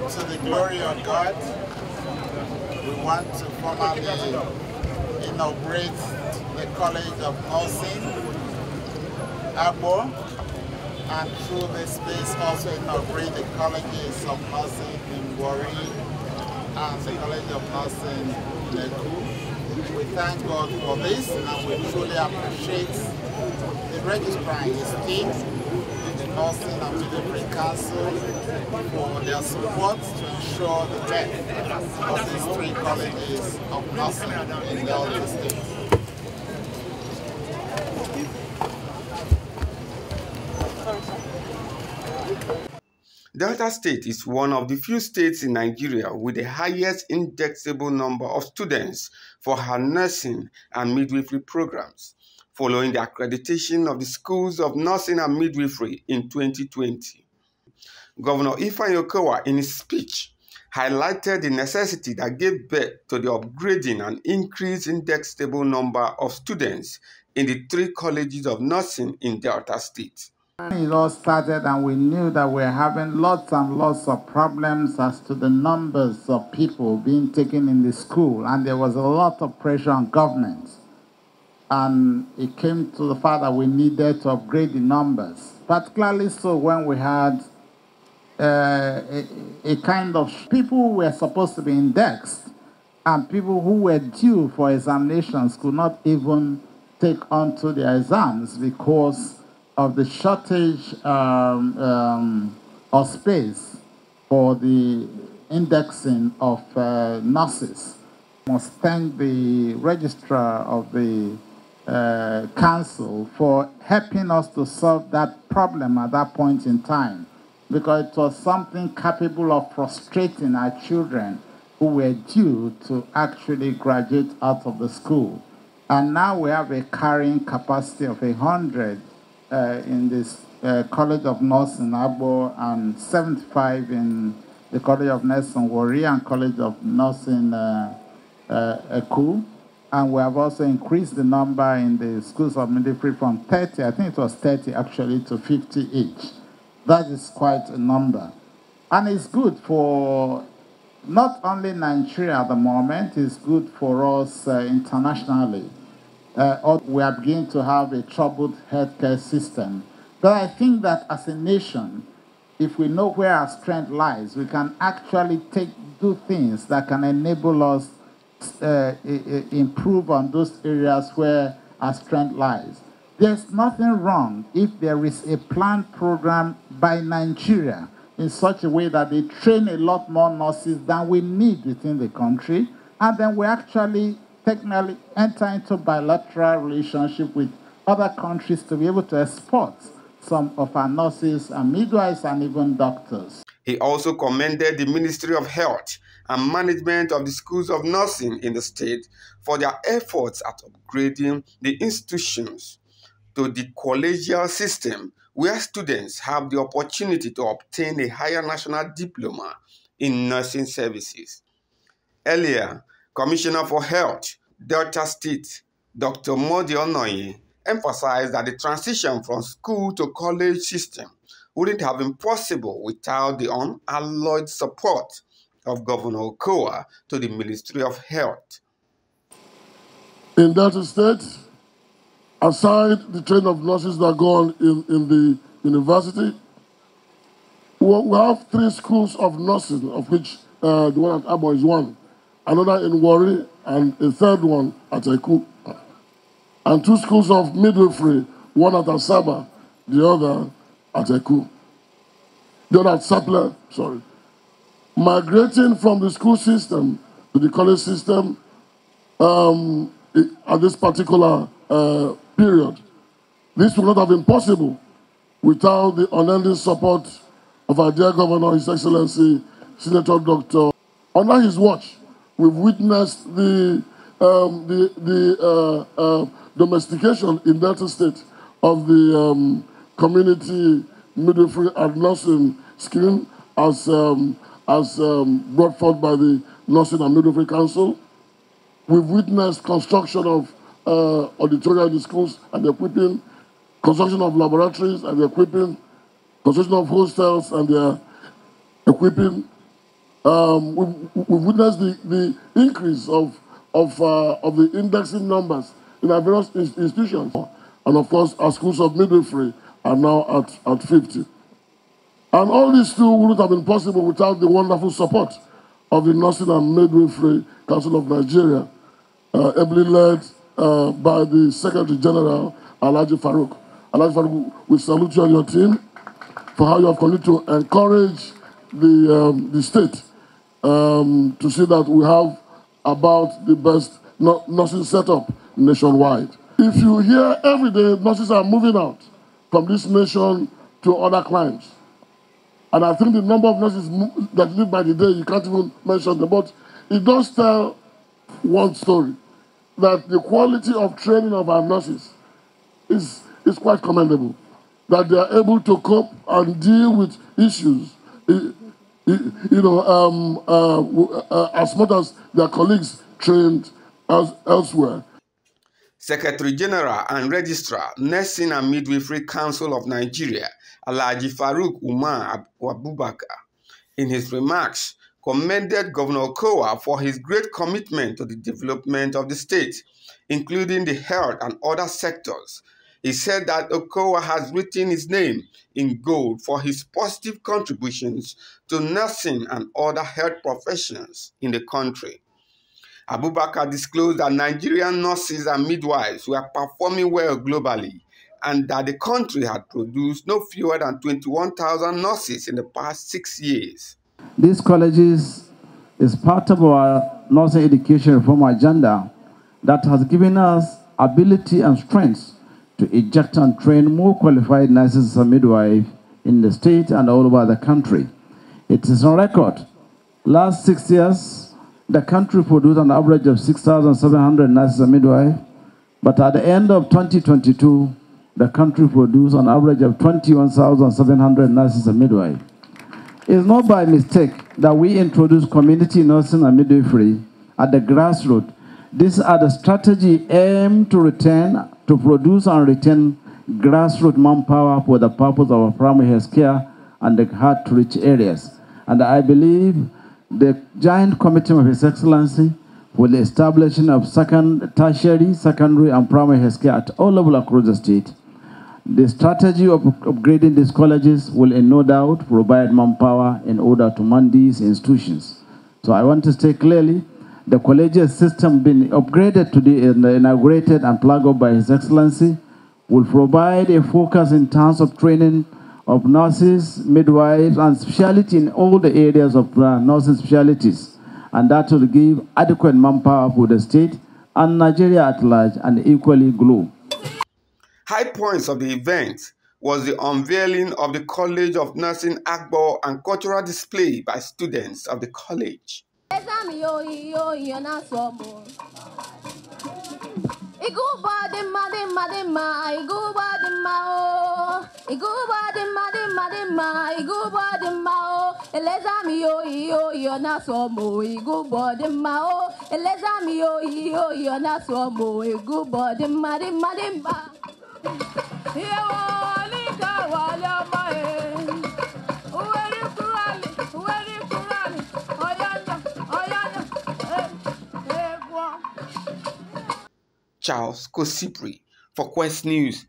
To the glory of God, we want to formally inaugurate the College of Nursing, Agbor, and through this space also inaugurate the Colleges of Nursing in Warri and the College of Nursing in Eku. We thank God for this, and we truly appreciate the registrar and his team, the Nursing and Midwifery Council, for their support to ensure the death of these 3 colleges of nursing in Delta State. Delta State is one of the few states in Nigeria with the highest indexable number of students for her nursing and midwifery programs, following the accreditation of the schools of nursing and midwifery in 2020. Governor Ifeanyi Okowa, in his speech, highlighted the necessity that gave birth to the upgrading and increased indexable number of students in the 3 colleges of nursing in Delta State. It all started, and we knew that we're having lots and lots of problems as to the numbers of people being taken in the school, and there was a lot of pressure on government. And it came to the fact that we needed to upgrade the numbers, particularly so when we had a kind of people who were supposed to be indexed, and people who were due for examinations could not even take on to their exams because of the shortage of space for the indexing of nurses. I must thank the registrar of the council for helping us to solve that problem at that point in time, because it was something capable of frustrating our children who were due to actually graduate out of the school. And now we have a carrying capacity of 100 in this College of Nursing Agbor, and 75 in the College of Nursing Warri and College of Nursing Eku. And we have also increased the number in the schools of midwifery from 30, I think it was 30 actually, to 50 each. That is quite a number. And it's good for not only Nigeria at the moment, it's good for us internationally. We are beginning to have a troubled healthcare system. But I think that as a nation, if we know where our strength lies, we can actually do things that can enable us improve on those areas where our strength lies. There's nothing wrong if there is a planned program by Nigeria in such a way that they train a lot more nurses than we need within the country, and then we actually technically enter into bilateral relationship with other countries to be able to export some of our nurses and midwives and even doctors. He also commended the Ministry of Health and management of the schools of nursing in the state for their efforts at upgrading the institutions to the collegiate system, where students have the opportunity to obtain a higher national diploma in nursing services. Earlier, Commissioner for Health, Delta State, Dr. Modi Onoye, emphasized that the transition from school to college system wouldn't have been possible without the unalloyed support of Governor Okowa to the Ministry of Health. In Delta State, aside the training of nurses that go on in the university, we have 3 schools of nursing, of which the one at Agbor is one, another in Warri, and a 3rd one at Eku. And 2 schools of midwifery, one at Asaba, the other at Eku. The other at Sapler, sorry. Migrating from the school system to the college system at this particular period, this would not have been possible without the unending support of our dear Governor, His Excellency, Senator Dr. Under his watch, we've witnessed the domestication in Delta State of the community midwifery and nursing scheme as brought forth by the Nursing and Midwifery Council. We've witnessed construction of auditorium in the schools and equipping, construction of laboratories and equipping, construction of hostels and equipping, We've witnessed the increase of the indexing numbers in our various institutions. And of course, our schools of midwifery are now at 50. And all these two wouldn't have been possible without the wonderful support of the Nursing and Midwifery Council of Nigeria, ably led by the Secretary General, Alhaji Farouk. Alhaji Farouk, we salute you and your team for how you have continued to encourage the state to see that we have about the best nursing setup nationwide. If you hear every day, nurses are moving out from this nation to other climes. And I think the number of nurses that live by the day, you can't even mention them. But it does tell one story, that the quality of training of our nurses is quite commendable. That they are able to cope and deal with issues, as much as their colleagues trained elsewhere. Secretary General and Registrar, Nursing and Midwifery Council of Nigeria, Alhaji Farouk Umar Abubakar, in his remarks, commended Governor Okowa for his great commitment to the development of the state, including the health and other sectors. He said that Okowa has written his name in gold for his positive contributions to nursing and other health professions in the country. Abubakar disclosed that Nigerian nurses and midwives were performing well globally and that the country had produced no fewer than 21,000 nurses in the past 6 years. These colleges is part of our nursing education reform agenda that has given us ability and strength to eject and train more qualified nurses and midwives in the state and all over the country. It is on record. Last 6 years, the country produced an average of 6,700 nurses and midwives, but at the end of 2022, the country produced an average of 21,700 nurses and midwives. It's not by mistake that we introduced community nursing and midwifery at the grassroots. These are the strategy aimed to produce and retain grassroots manpower for the purpose of primary health care and the hard-to-reach areas. And I believe the giant commitment of His Excellency for the establishment of tertiary, secondary, and primary health care at all levels across the state. The strategy of upgrading these colleges will, in no doubt, provide manpower in order to man these institutions. So I want to state clearly, the collegiate system being upgraded to the inaugurated and plugged up by His Excellency will provide a focus in terms of training of nurses, midwives, and specialty in all the areas of nursing specialties, and that will give adequate manpower for the state and Nigeria at large, and equally globe. High points of the event was the unveiling of the College of Nursing Agbor and cultural display by students of the college. Charles Kosipre for Quest News.